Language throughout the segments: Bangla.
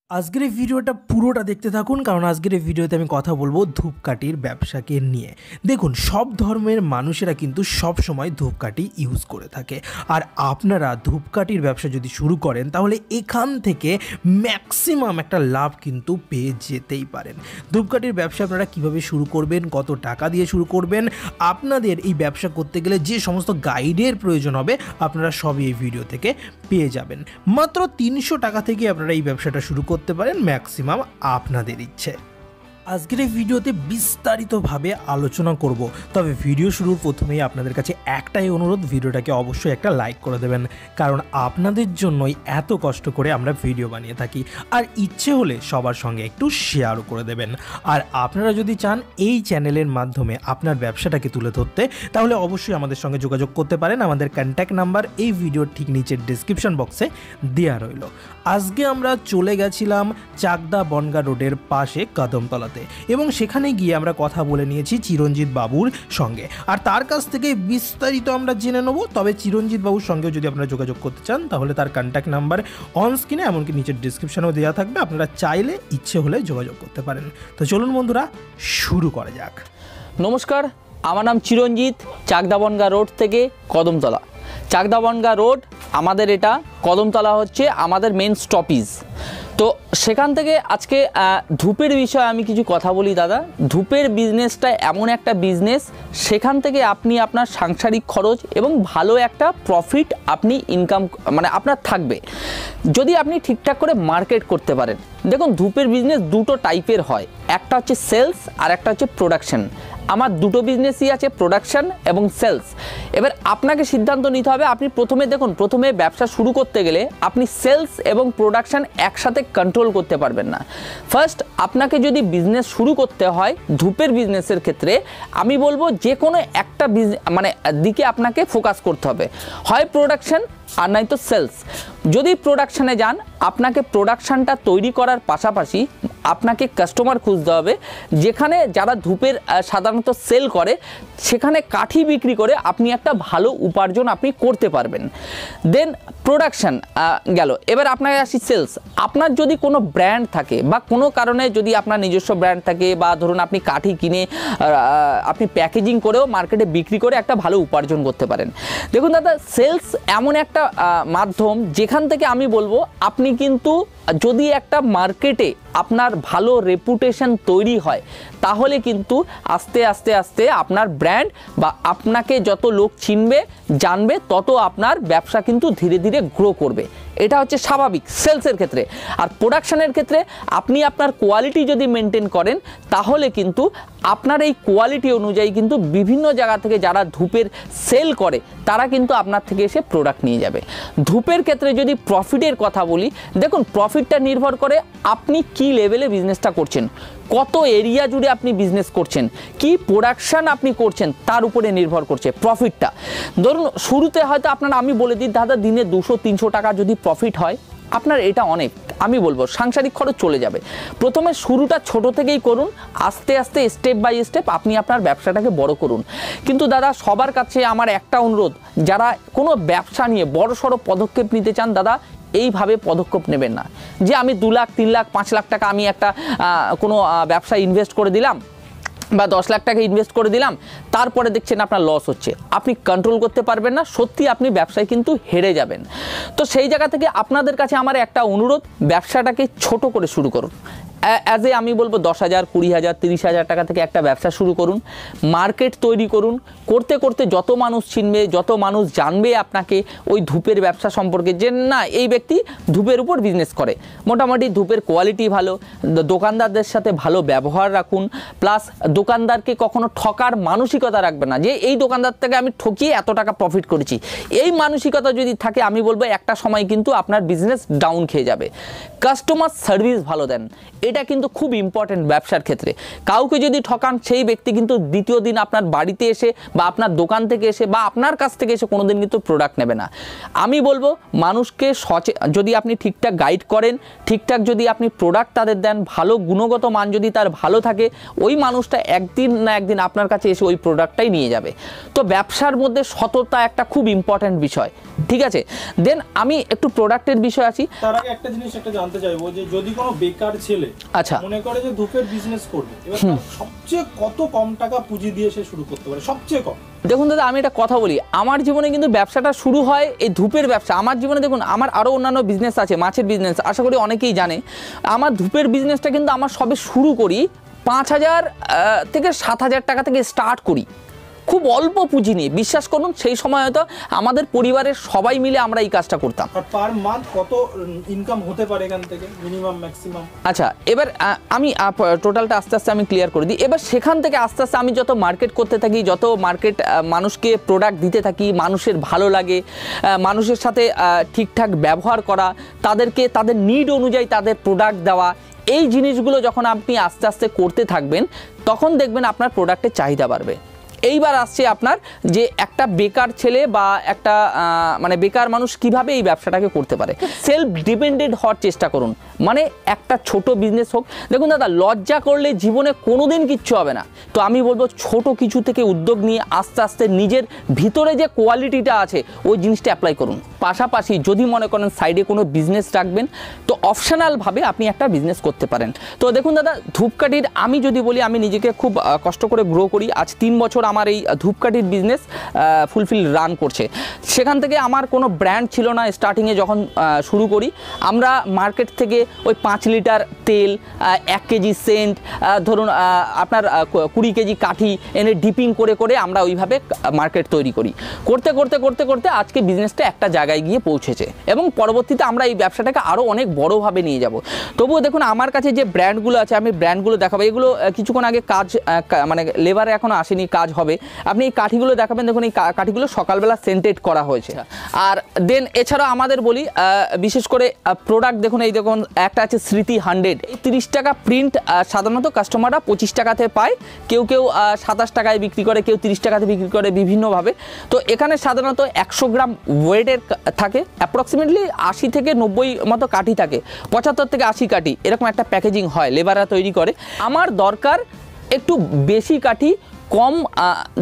আজকের এই ভিডিওটা পুরোটা দেখতে থাকুন, কারণ আজকের এই ভিডিওতে আমি কথা বলবো ধূপকাঠির ব্যবসাকে নিয়ে। দেখুন, সব ধর্মের মানুষেরা কিন্তু সব সময় ধূপকাঠি ইউজ করে থাকে, আর আপনারা ধূপকাঠির ব্যবসা যদি শুরু করেন তাহলে এখান থেকে ম্যাক্সিমাম একটা লাভ কিন্তু পেয়ে যেতেই পারেন। ধূপকাঠির ব্যবসা আপনারা কিভাবে শুরু করবেন, কত টাকা দিয়ে শুরু করবেন, আপনাদের এই ব্যবসা করতে গেলে যে সমস্ত গাইডের প্রয়োজন হবে আপনারা সবই এই ভিডিও থেকে পেয়ে যাবেন। মাত্র 300 টাকা থেকে আপনারা এই ব্যবসাটা শুরু করতে পারেন, ম্যাক্সিমাম আপনাদের ইচ্ছে। আজকের এই ভিডিওতে বিস্তারিতভাবে আলোচনা করব, তবে ভিডিও শুরুর প্রথমেই আপনাদের কাছে একটাই অনুরোধ, ভিডিওটাকে অবশ্যই একটা লাইক করে দেবেন, কারণ আপনাদের জন্যই এত কষ্ট করে আমরা ভিডিও বানিয়ে থাকি। আর ইচ্ছে হলে সবার সঙ্গে একটু শেয়ারও করে দেবেন। আর আপনারা যদি চান এই চ্যানেলের মাধ্যমে আপনার ব্যবসাটাকে তুলে ধরতে, তাহলে অবশ্যই আমাদের সঙ্গে যোগাযোগ করতে পারেন। আমাদের কন্ট্যাক্ট নাম্বার এই ভিডিওর ঠিক নিচের ডেসক্রিপশন বক্সে দেওয়া রইল। আজকে আমরা চলে গেছিলাম চাকদা বনগা রোডের পাশে কদমতলাতে, এবং সেখানে গিয়ে আমরা কথা বলে নিয়েছি চিরঞ্জিত বাবুর সঙ্গে, আর তার কাছ থেকে বিস্তারিত আমরা জেনে নেব। তবে চিরঞ্জিত বাবুর সঙ্গেও যদি আপনারা যোগাযোগ করতে চান তাহলে তার কন্ট্যাক্ট নাম্বার অন স্ক্রিনে, এমনকি নিচের ডিসক্রিপশনেও দেওয়া থাকবে, আপনারা চাইলে ইচ্ছে হলে যোগাযোগ করতে পারেন। তো চলুন বন্ধুরা, শুরু করা যাক। নমস্কার, আমার নাম চিরঞ্জিত, চাকদা বনগা রোড থেকে কদমতলা। চাকদা বনগা রোড আমাদের, এটা কদমতলা হচ্ছে আমাদের মেন স্টপেজ। তো সেখান থেকে আজকে ধূপের বিষয়ে আমি কিছু কথা বলি। দাদা, ধূপের বিজনেসটা এমন একটা বিজনেস, সেখান থেকে আপনি আপনার সাংসারিক খরচ এবং ভালো একটা প্রফিট আপনি ইনকাম মানে আপনার থাকবে, যদি আপনি ঠিকঠাক করে মার্কেট করতে পারেন। দেখুন, ধূপের বিজনেস দুটো টাইপের হয়, একটা হচ্ছে সেলস আর একটা হচ্ছে প্রোডাকশন। আমার দুটো বিজনেসই আছে, প্রোডাকশন এবং সেলস। এবার আপনাকে সিদ্ধান্ত নিতে হবে। আপনি প্রথমে ব্যবসা শুরু করতে গেলে আপনি সেলস এবং প্রোডাকশন একসাথে কন্ট্রোল করতে পারবেন না। ফার্স্ট আপনাকে যদি বিজনেস শুরু করতে হয় ধূপের বিজনেসের ক্ষেত্রে, আমি বলবো যে কোনো একটা দিকে আপনাকে ফোকাস করতে হবে, হয় প্রোডাকশন আর নয়তো সেলস। যদি প্রোডাকশানে যান, আপনাকে প্রোডাকশানটা তৈরি করার পাশাপাশি আপনাকে কাস্টমার খুঁজতে হবে, যেখানে যারা ধূপের সাধারণত সেল করে সেখানে কাঠি বিক্রি করে আপনি একটা ভালো উপার্জন আপনি করতে পারবেন। দেন প্রোডাকশান গেল। এবার আপনাকে আসি সেলস। আপনার যদি কোনো ব্র্যান্ড থাকে বা কোনো কারণে যদি আপনার নিজস্ব ব্র্যান্ড থাকে, বা ধরুন আপনি কাঠি কিনে আপনি প্যাকেজিং করেও মার্কেটে বিক্রি করে একটা ভালো উপার্জন করতে পারেন। দেখুন দাদা, সেলস এমন একটা মাধ্যম যেখান থেকে আমি বলবো আপনি কিন্তু যদি একটা মার্কেটে আপনার ভালো রেপুটেশন তৈরি হয়, তাহলে কিন্তু আস্তে আস্তে আস্তে আপনার ব্র্যান্ড বা আপনাকে যত লোক চিনবে জানবে, তত আপনার ব্যবসা কিন্তু ধীরে ধীরে গ্রো করবে। এটা হচ্ছে স্বাভাবিক সেলসের ক্ষেত্রে। আর প্রোডাকশনের ক্ষেত্রে আপনি আপনার কোয়ালিটি যদি মেনটেন করেন, তাহলে কিন্তু আপনার এই কোয়ালিটি অনুযায়ী কিন্তু বিভিন্ন জায়গা থেকে যারা ধূপের সেল করে তারা কিন্তু আপনার থেকে এসে প্রোডাক্ট নিয়ে যাবে। ধূপের ক্ষেত্রে যদি প্রফিটের কথা বলি, দেখুন প্রফিটটা নির্ভর করে আপনি কি লেভেলে বিজনেসটা করছেন, কত এরিয়া জুড়ে আপনি বিজনেস করছেন, কি প্রোডাকশান আপনি করছেন, তার উপরে নির্ভর করছে প্রফিটটা। ধরুন শুরুতে হয়তো আমি বলে দিই দাদা, দিনে 200-300 টাকা যদি প্রফিট হয় আপনার, এটা অনেক। আমি বলবো সাংসারিক খরচ চলে যাবে। প্রথমে শুরুটা ছোট থেকেই করুন, আস্তে আস্তে স্টেপ বাই স্টেপ আপনি আপনার ব্যবসাটাকে বড় করুন। কিন্তু দাদা, সবার কাছে আমার একটা অনুরোধ, যারা কোনো ব্যবসা নিয়ে বড় সড়ো পদক্ষেপ নিতে চান, দাদা এইভাবে পদক্ষেপ নেবেন না যে আমি 2 লাখ 3 লাখ 5 লাখ টাকা আমি একটা কোনো ব্যবসায় ইনভেস্ট করে দিলাম, বা 10 লাখ টাকা ইনভেস্ট করে দিলাম, তারপরে দেখছেন আপনার লস হচ্ছে। আপনি কন্ট্রোল করতে পারবেন না, সত্যি আপনি ব্যবসায় কিন্তু হেরে যাবেন। তো সেই জায়গা থেকে আপনাদের কাছে আমার একটা অনুরোধ, ব্যবসাটাকে ছোট করে শুরু করুন। আমি বলবো 10,000, 20,000, 30,000 টাকা থেকে একটা ব্যবসা শুরু করুন, মার্কেট তৈরি করুন। করতে করতে যত মানুষ চিনবে, যত মানুষ জানবে আপনাকে ওই ধূপের ব্যবসা সম্পর্কে, যে না এই ব্যক্তি ধূপের উপর বিজনেস করে, মোটামুটি ধূপের কোয়ালিটি ভালো, দোকানদারদের সাথে ভালো ব্যবহার রাখুন, প্লাস দোকানদারকে কখনো ঠকার মানসিকতা রাখবে না, যে এই দোকানদার থেকে আমি ঠকিয়ে এত টাকা প্রফিট করেছি। এই মানসিকতা যদি থাকে, আমি বলবো একটা সময় কিন্তু আপনার বিজনেস ডাউন খেয়ে যাবে। কাস্টমার সার্ভিস ভালো দেন, এটা কিন্তু খুব ইম্পর্টেন্ট ব্যবসার ক্ষেত্রে। কাউকে যদি ঠকান সেই ব্যক্তি কিন্তু দ্বিতীয় দিন আপনার বাড়িতে এসে বা আপনার দোকান থেকে এসে বা আপনার কাছ থেকে এসে কোনোদিন কিন্তু প্রোডাক্ট নেবে না। আমি বলবো মানুষকে যদি আপনি ঠিকঠাক গাইড করেন, ঠিকঠাক যদি আপনি প্রোডাক্ট তাদের দেন, ভালো গুণগত মান যদি তার ভালো থাকে, ওই মানুষটা একদিন না একদিন আপনার কাছে এসে ওই প্রোডাক্টটাই নিয়ে যাবে। তো ব্যবসার মধ্যে সততা একটা খুব ইম্পর্ট্যান্ট বিষয়, ঠিক আছে। দেন আমি একটু প্রোডাক্টের বিষয় আছি। তার আগে একটা জিনিস জানতে চাইবো যে যদি কোনো বেকার ছেলে আচ্ছা মনে করে যে ধূপের বিজনেস করবে, এবার তার সবচেয়ে কত কম টাকা পুঁজি দিয়ে সে শুরু করতে পারে, সবচেয়ে কম? দেখুন দাদা, আমি একটা কথা বলি, আমার জীবনে কিন্তু ব্যবসাটা শুরু হয় এই ধূপের ব্যবসা। আমার জীবনে দেখুন আমার আরও অন্যান্য বিজনেস আছে, মাছের বিজনেস, আশা করি অনেকেই জানে। আমার ধূপের বিজনেসটা কিন্তু আমার সবে শুরু করি 5,000 থেকে 7,000 টাকা থেকে স্টার্ট করি, খুব অল্প পুঁজি নিয়ে। বিশ্বাস করুন সেই সময় হয়তো আমাদের পরিবারের সবাই মিলে আমরা এই কাজটা করতাম। আর পার মান্থ কত ইনকাম হতে পারে এখান থেকে, মিনিমাম ম্যাক্সিমাম? আচ্ছা, এবার আমি টোটালটা আস্তে আস্তে আমি ক্লিয়ার করে দিই। এবার সেখান থেকে আস্তে আস্তে আমি যত মার্কেট করতে থাকি, যত মার্কেট মানুষকে প্রোডাক্ট দিতে থাকি, মানুষের ভালো লাগে, মানুষের সাথে ঠিকঠাক ব্যবহার করা, তাদেরকে তাদের নিড অনুযায়ী তাদের প্রোডাক্ট দেওয়া, এই জিনিসগুলো যখন আপনি আস্তে আস্তে করতে থাকবেন তখন দেখবেন আপনার প্রোডাক্টের চাহিদা বাড়বে। এইবার আসছে আপনার যে একটা বেকার ছেলে বা একটা মানে বেকার মানুষ কিভাবে এই ব্যবসাটাকে করতে পারে। সেলফ ডিপেন্ডেন্ট হওয়ার চেষ্টা করুন, মানে একটা ছোট বিজনেস হোক। দেখুন দাদা, লজ্জা করলে জীবনে কোনোদিন কিচ্ছু হবে না। তো আমি বলবো ছোট কিছু থেকে উদ্যোগ নিয়ে আস্তে আস্তে নিজের ভিতরে যে কোয়ালিটিটা আছে ওই জিনিসটা অ্যাপ্লাই করুন। পাশাপাশি যদি মনে করেন সাইডে কোনো বিজনেস রাখবেন তো অপশনালভাবে আপনি একটা বিজনেস করতে পারেন। তো দেখুন দাদা, ধূপকাঠির আমি যদি বলি, আমি নিজেকে খুব কষ্ট করে গ্রো করি। আজ 3 বছর আমার এই ধূপকাঠির বিজনেস ফুলফিল রান করছে। সেখান থেকে আমার কোনো ব্র্যান্ড ছিল না স্টার্টিংয়ে যখন শুরু করি। আমরা মার্কেট থেকে ওই 5 লিটার তেল, 1 কেজি সেন্ট, ধরুন আপনার 20 কেজি কাঠি এনে ডিপিং করে করে আমরা ওইভাবে মার্কেট তৈরি করি। করতে করতে করতে করতে আজকে বিজনেসটা একটা জায়গায় গিয়ে পৌঁছেছে এবং পরবর্তীতে আমরা এই ব্যবসাটাকে আরও অনেক বড়োভাবে নিয়ে যাব। তবুও দেখুন আমার কাছে যে ব্র্যান্ডগুলো আছে, আমি ব্র্যান্ডগুলো দেখাবো। এগুলো কিছুক্ষণ আগে কাজ মানে লেবারে এখনও আসেনি, কাজ হবে। আপনি এই কাঠিগুলো দেখাবেন, দেখুন এই কাঠিগুলো সকালবেলা সেন্টেড করা হয়েছে। আর দেন এছাড়াও আমাদের বলি বিশেষ করে প্রোডাক্ট দেখুন, এই দেখুন একটা আছে স্মৃতি 100, এই 30 টাকা প্রিন্ট সাধারণত কাস্টমাররা 25 টাকাতে পায়। কেউ কেউ 27 টাকায় বিক্রি করে, কেউ 30 টাকাতে বিক্রি করে বিভিন্নভাবে। তো এখানে সাধারণত 100 গ্রাম ওয়েটের থাকে, অ্যাপ্রক্সিমেটলি 80 থেকে 90 মতো কাঠি থাকে, 75 থেকে 80 কাঠি এরকম একটা প্যাকেজিং হয়, লেবাররা তৈরি করে। আমার দরকার একটু বেশি কাঠি কম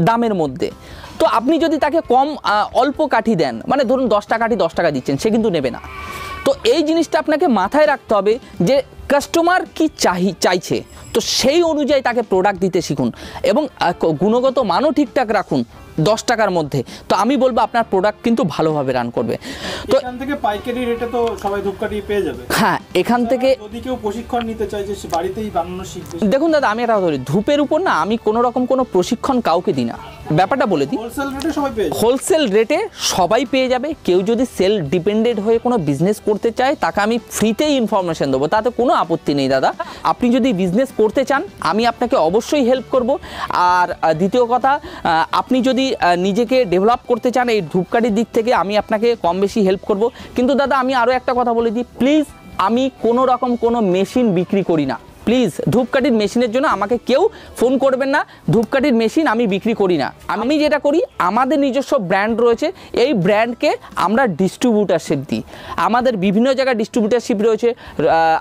দামের মধ্যে। তো আপনি যদি তাকে অল্প কাঠি দেন, মানে ধরুন 10টা কাঠি 10 টাকা দিচ্ছেন, সে কিন্তু নেবে না। তো এই জিনিসটা আপনাকে মাথায় রাখতে হবে যে কাস্টমার কি চাইছে, তো সেই অনুযায়ী তাকে প্রোডাক্ট দিতে শিখুন এবং গুণগত মানও ঠিকঠাক রাখুন 10 টাকার মধ্যে। তো আমি বলবো আপনার প্রোডাক্ট কিন্তু ভালোভাবে রান করবে। তো এখান থেকে পাইকারি রেটে তো সবাই ধূপকাঠি পেয়ে যাবে। হ্যাঁ, এখান থেকে যদি কেউ প্রশিক্ষণ নিতে চায় যে সে বাড়িতেই বানানো শিখবে। দেখুন দাদা, আমি একটা কথা বলি, ধূপের উপর না আমি কোনো রকম কোনো প্রশিক্ষণ কাউকে দিই না। ব্যাপারটা বলে দিই, হোলসেল রেটে সবাই পেয়ে যাবে। হোলসেল রেটে সবাই পেয়ে যাবে। কেউ যদি সেলফ ডিপেন্ডেন্ট হয়ে কোনো বিজনেস করতে চায় তাকে আমি ফ্রিতেই ইনফরমেশন দেবো, তাতে কোনো আপত্তি নেই দাদা। আপনি যদি বিজনেস করতে চান আমি আপনাকে অবশ্যই হেল্প করব। আর দ্বিতীয় কথা, আপনি যদি নিজেকে ডেভেলপ করতে চান এই ধূপকাঠির দিক থেকে আমি আপনাকে কম বেশি হেল্প করব। কিন্তু দাদা আমি আরও একটা কথা বলে দিই, প্লিজ আমি কোনো রকম কোনো মেশিন বিক্রি করি না। প্লিজ ধূপকাঠির মেশিনের জন্য আমাকে কেউ ফোন করবেন না। ধূপকাঠির মেশিন আমি বিক্রি করি না। আমি যেটা করি, আমাদের নিজস্ব ব্র্যান্ড রয়েছে, এই ব্র্যান্ডকে আমরা ডিস্ট্রিবিউটারশিপ দিই। আমাদের বিভিন্ন জায়গায় ডিস্ট্রিবিউটারশিপ রয়েছে,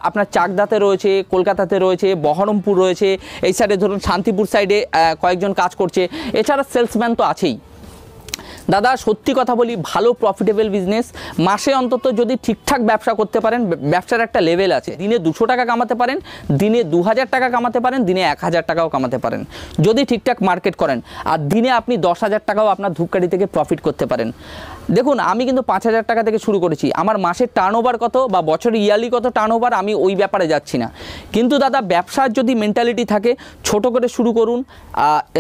আপনার চাকদাতে রয়েছে, কলকাতাতে রয়েছে, বহরমপুর রয়েছে, এই সাইডে ধরুন শান্তিপুর সাইডে কয়েকজন কাজ করছে। এছাড়া সেলসম্যান তো আছেই। দাদা সত্যি কথা বলি, ভালো প্রফিটেবল বিজনেস, মাসে অন্তত যদি ঠিকঠাক ব্যবসা করতে পারেন, ব্যবসার একটা লেভেল আছে। দিনে 200 টাকা কামাতে পারেন, দিনে 2000 টাকা কামাতে পারেন, দিনে 1000 টাকাও কামাতে পারেন যদি ঠিকঠাক মার্কেট করেন। আর দিনে আপনি 10,000 টাকাও আপনার ধূপকাঠি থেকে প্রফিট করতে পারেন। দেখুন আমি কিন্তু 5,000 টাকা থেকে শুরু করেছি। আমার মাসের টার্নওভার কত বা বছরে ইয়ারলি কত টার্নওভার আমি ওই ব্যাপারে যাচ্ছি না। কিন্তু দাদা ব্যবসার যদি মেন্টালিটি থাকে, ছোট করে শুরু করুন,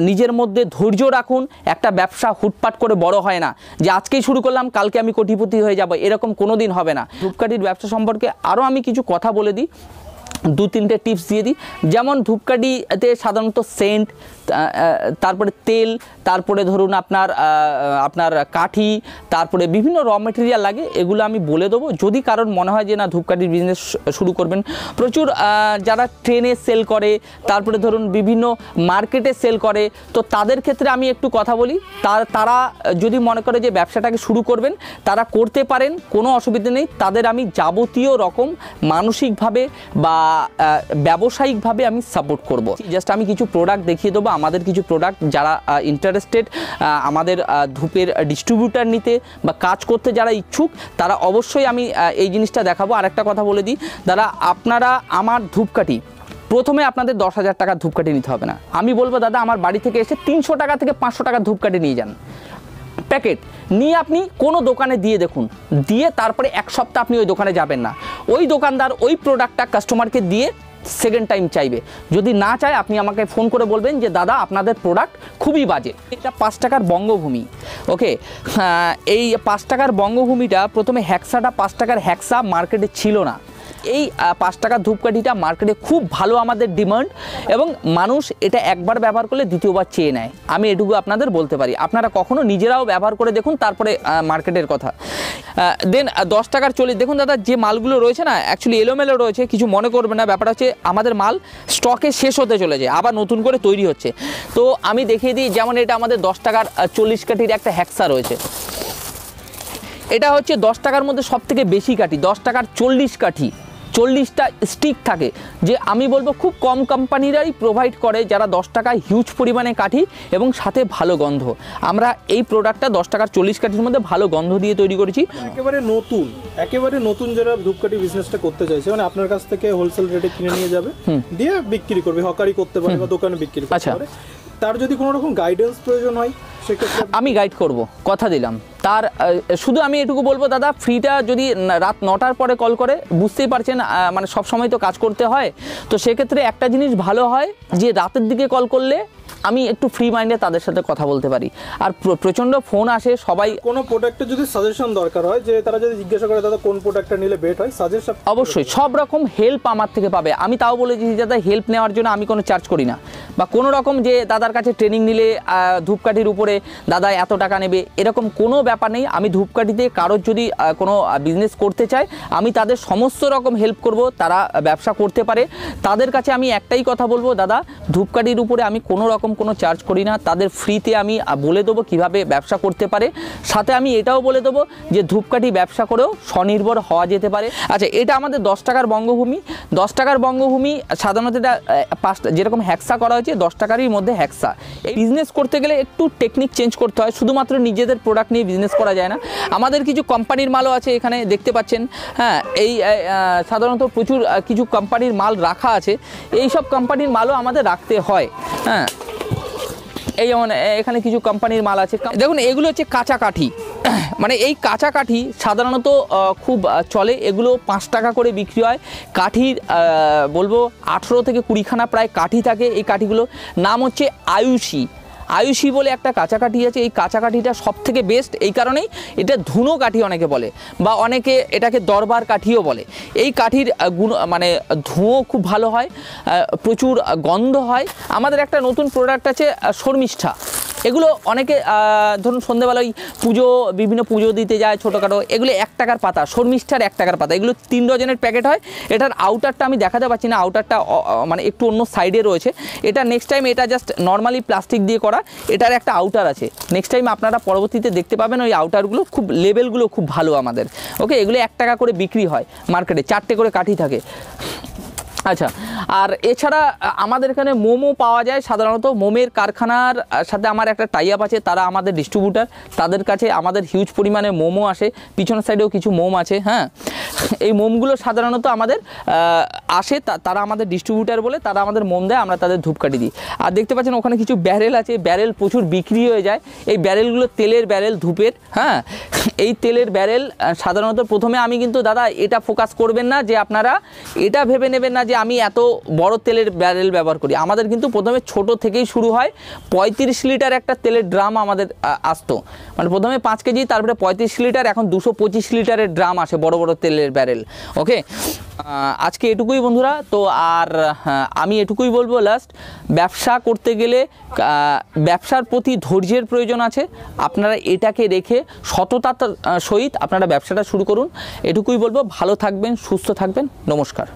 নিজের মধ্যে ধৈর্য রাখুন। একটা ব্যবসা হুটপাট করে বড় হয় না, যে আজকেই শুরু করলাম কালকে আমি কোটিপতি হয়ে যাব, এরকম কোনো দিন হবে না। ধূপকাঠির ব্যবসা সম্পর্কে আরও আমি কিছু কথা বলে দিই। 2-3টে টিপস দিয়ে দিই। যেমন ধূপকাঠিতে সাধারণত সেন্ট, তারপরে তেল, তারপরে ধরুন আপনার কাঠি, তারপরে বিভিন্ন র মেটেরিয়াল লাগে, এগুলো আমি বলে দেবো। যদি কারোর মনে হয় যে না ধূপকাঠির বিজনেস শুরু করবেন, প্রচুর যারা ট্রেনে সেল করে, তারপরে ধরুন বিভিন্ন মার্কেটে সেল করে, তো তাদের ক্ষেত্রে আমি একটু কথা বলি। তারা যদি মনে করে যে ব্যবসাটাকে শুরু করবেন, তারা করতে পারেন, কোনো অসুবিধা নেই। তাদের আমি যাবতীয় রকম মানসিকভাবে বা ব্যবসায়িকভাবে আমি সাপোর্ট করব। জাস্ট আমি কিছু প্রোডাক্ট দেখিয়ে দেবো, আমাদের কিছু প্রোডাক্ট যারা ইন্টারেস্টেড আমাদের ধূপের ডিস্ট্রিবিউটার নিতে বা কাজ করতে যারা ইচ্ছুক, তারা অবশ্যই আমি এই জিনিসটা দেখাবো। আর একটা কথা বলে দিই দাদা, আপনারা আমার ধূপকাঠি প্রথমে আপনাদের 10,000 টাকার ধূপকাঠি নিতে হবে না। আমি বলবো দাদা আমার বাড়ি থেকে এসে 300 টাকা থেকে 500 টাকার ধূপকাঠি নিয়ে যান, প্যাকেট নিয়ে আপনি কোনো দোকানে দিয়ে দেখুন, দিয়ে তারপরে 1 সপ্তাহ আপনি ওই দোকানে যাবেন না। ওই দোকানদার ওই প্রোডাক্টটা কাস্টমারকে দিয়ে সেকেন্ড টাইম চাইবে। যদি না চায় আপনি আমাকে ফোন করে বলবেন যে দাদা আপনাদের প্রোডাক্ট খুবই বাজে। এটা 5 টাকার বঙ্গভূমি, ওকে। এই 5 টাকার বঙ্গভূমিটা প্রথমে হ্যাক্সাটা 5 টাকার হ্যাক্সা মার্কেটে ছিল না। এই 5 টাকার ধূপকাঠিটা মার্কেটে খুব ভালো আমাদের ডিমান্ড, এবং মানুষ এটা একবার ব্যবহার করলে দ্বিতীয়বার চেয়ে নেয়। আমি এটুকু আপনাদের বলতে পারি, আপনারা কখনো নিজেরাও ব্যবহার করে দেখুন, তারপরে মার্কেটের কথা। দেন 10 টাকার 40, দেখুন দাদা যে মালগুলো রয়েছে না অ্যাকচুয়ালি এলোমেলো রয়েছে, কিছু মনে করবে না। ব্যাপারটা হচ্ছে আমাদের মাল স্টকে শেষ হতে চলেছে, আবার নতুন করে তৈরি হচ্ছে। তো আমি দেখিয়ে দিই, যেমন এটা আমাদের 10 টাকার 40 কাঠির একটা হ্যাক্সা রয়েছে। এটা হচ্ছে 10 টাকার মধ্যে সবথেকে বেশি কাঠি, 10 টাকার 40 কাঠি, 40টা স্টিক থাকে, যে আমি বলবো খুব কম কোম্পানিরাই প্রোভাইড করে, যারা 10 টাকায় হিউজ পরিমাণে কাঠি এবং সাথে ভালো গন্ধ। আমরা এই প্রোডাক্টটা 10 টাকার 40 কাঠির মধ্যে ভালো গন্ধ দিয়ে তৈরি করেছি। একেবারে নতুন যারা ধূপকাঠি বিজনেসটা করতে চাইছে, মানে আপনার কাছ থেকে হোলসেল রেটে কিনে নিয়ে যাবে, দিয়ে বিক্রি করবে, হকারি করতে পারে বা দোকানে বিক্রি করতে পারে। তার যদি কোনো রকম গাইডেন্স প্রয়োজন হয় সেক্ষেত্রে আমি গাইড করব, কথা দিলাম। তার শুধু আমি এটুকু বলবো দাদা, ফ্রিটা যদি রাত 9টার পরে কল করে, বুঝতেই পারছেন মানে সব সময় তো কাজ করতে হয়, তো সেক্ষেত্রে একটা জিনিস ভালো হয় যে রাতের দিকে কল করলে আমি একটু ফ্রি মাইন্ডে তাদের সাথে কথা বলতে পারি। আর প্রচণ্ড ফোন আসে, সবাই কোনো প্রোডাক্টের যদি সাজেশন দরকার হয়, যে তারা যদি জিজ্ঞাসা করে দাদা কোন প্রোডাক্টটা নিলে বেট হয়, সাজেশন অবশ্যই সব রকম হেল্প আমার থেকে পাবে। আমি তাও বলেছি দাদা হেল্প নেওয়ার জন্য আমি কোনো চার্জ করি না, বা কোনো রকম যে দাদার কাছে ট্রেনিং নিলে ধূপকাঠির উপরে দাদা এত টাকা নেবে, এরকম কোনো ব্যাপার নেই। আমি ধূপকাঠিতে কারোর যদি কোনো বিজনেস করতে চায়, আমি তাদের সমস্ত রকম হেল্প করব, তারা ব্যবসা করতে পারে। তাদের কাছে আমি একটাই কথা বলবো, দাদা ধূপকাঠির উপরে আমি কোনো রকম কোনো চার্জ করি না, তাদের ফ্রিতে আমি বলে দেবো কিভাবে ব্যবসা করতে পারে। সাথে আমি এটাও বলে দেবো যে ধূপকাঠি ব্যবসা করেও স্বনির্ভর হওয়া যেতে পারে। আচ্ছা, এটা আমাদের 10 টাকার বঙ্গভূমি। 10 টাকার বঙ্গভূমি সাধারণত এটা 5 যেরকম হ্যাক্সা করা হয়েছে, 10 টাকারই মধ্যে হ্যাক্সা। এই বিজনেস করতে গেলে একটু টেকনিক চেঞ্জ করতে হয়, শুধুমাত্র নিজেদের প্রোডাক্ট নিয়ে বিজনেস করা যায় না। আমাদের কিছু কোম্পানির মালও আছে এখানে, দেখতে পাচ্ছেন। হ্যাঁ, এই সাধারণত প্রচুর কিছু কোম্পানির মাল রাখা আছে, এই সব কোম্পানির মালও আমাদের রাখতে হয়। হ্যাঁ, এই যেমন এখানে কিছু কোম্পানির মাল আছে। দেখুন এগুলো হচ্ছে কাঁচা কাঠি, মানে এই কাঁচা কাঠি সাধারণত খুব চলে, এগুলো 5 টাকা করে বিক্রি হয়। কাঠির বলবো 18 থেকে 20 খানা প্রায় কাঠি থাকে। এই কাঠিগুলো নাম হচ্ছে আয়ুষী বলে একটা কাঁচা কাঠি আছে। এই কাঁচা কাঠিটা সব থেকে বেস্ট, এই কারণেই এটা ধুনো কাঠি অনেকে বলে, বা অনেকে এটাকে দরবার কাঠিও বলে। এই কাঠির গুণ মানে ধুঁয়ো খুব ভালো হয়, প্রচুর গন্ধ হয়। আমাদের একটা নতুন প্রোডাক্ট আছে শর্মিষ্ঠা, এগুলো অনেকে ধরুন সন্ধ্যেবেলায় বিভিন্ন পুজো দিতে যায় ছোটোখাটো, এগুলো 1 টাকার পাতা, শর্মিষ্ঠার 1 টাকার পাতা, এগুলো 3 ডজনের প্যাকেট হয়। এটার আউটারটা আমি দেখাতে পারছি না, আউটারটা মানে একটু অন্য সাইডে রয়েছে। এটা নেক্সট টাইম, এটা জাস্ট নর্মালি প্লাস্টিক দিয়ে করা, এটার একটা আউটার আছে। নেক্সট টাইম আপনারা পরবর্তীতে দেখতে পাবেন ওই আউটারগুলো, খুব লেভেলগুলো খুব ভালো আমাদের। ওকে, এগুলো 1 টাকা করে বিক্রি হয় মার্কেটে, 4টে করে কাঠি থাকে। আচ্ছা, আর এছাড়া আমাদের এখানে মোমো পাওয়া যায়। সাধারণত মোমের কারখানার সাথে আমার একটা টাই আপ আছে, তারা আমাদের ডিস্ট্রিবিউটার, তাদের কাছে আমাদের হিউজ পরিমাণে মোমো আসে। পিছনের সাইডেও কিছু মোম আছে। হ্যাঁ, এই মোমগুলো সাধারণত আমাদের আসে, তারা আমাদের ডিস্ট্রিবিউটার বলে, তারা আমাদের মোম দেয়, আমরা তাদের ধূপকাঠি দিই। আর দেখতে পাচ্ছেন ওখানে কিছু ব্যারেল আছে, ব্যারেল প্রচুর বিক্রি হয়ে যায়। এই ব্যারেলগুলো তেলের ব্যারেল, ধূপের। হ্যাঁ, এই তেলের ব্যারেল সাধারণত প্রথমে আমি কিন্তু দাদা এটা ফোকাস করবেন না যে আপনারা এটা ভেবে নেবেন না যে যে আমি এত বড় তেলের ব্যারেল ব্যবহার করি। আমাদের কিন্তু প্রথমে ছোট থেকেই শুরু হয়। 35 লিটার একটা তেলের ড্রাম আমাদের আসতো, মানে প্রথমে 5 কেজি, তারপরে 35 লিটার, এখন 225 লিটারের ড্রাম আসে, বড় বড় তেলের ব্যারেল। ওকে, আজকে এটুকুই বন্ধুরা। তো আর আমি এটুকুই বলবো লাস্ট, ব্যবসা করতে গেলে ব্যবসার প্রতি ধৈর্যের প্রয়োজন আছে। আপনারা এটাকে রেখে সততার সহিত আপনারা ব্যবসাটা শুরু করুন। এটুকুই বলবো। ভালো থাকবেন, সুস্থ থাকবেন। নমস্কার।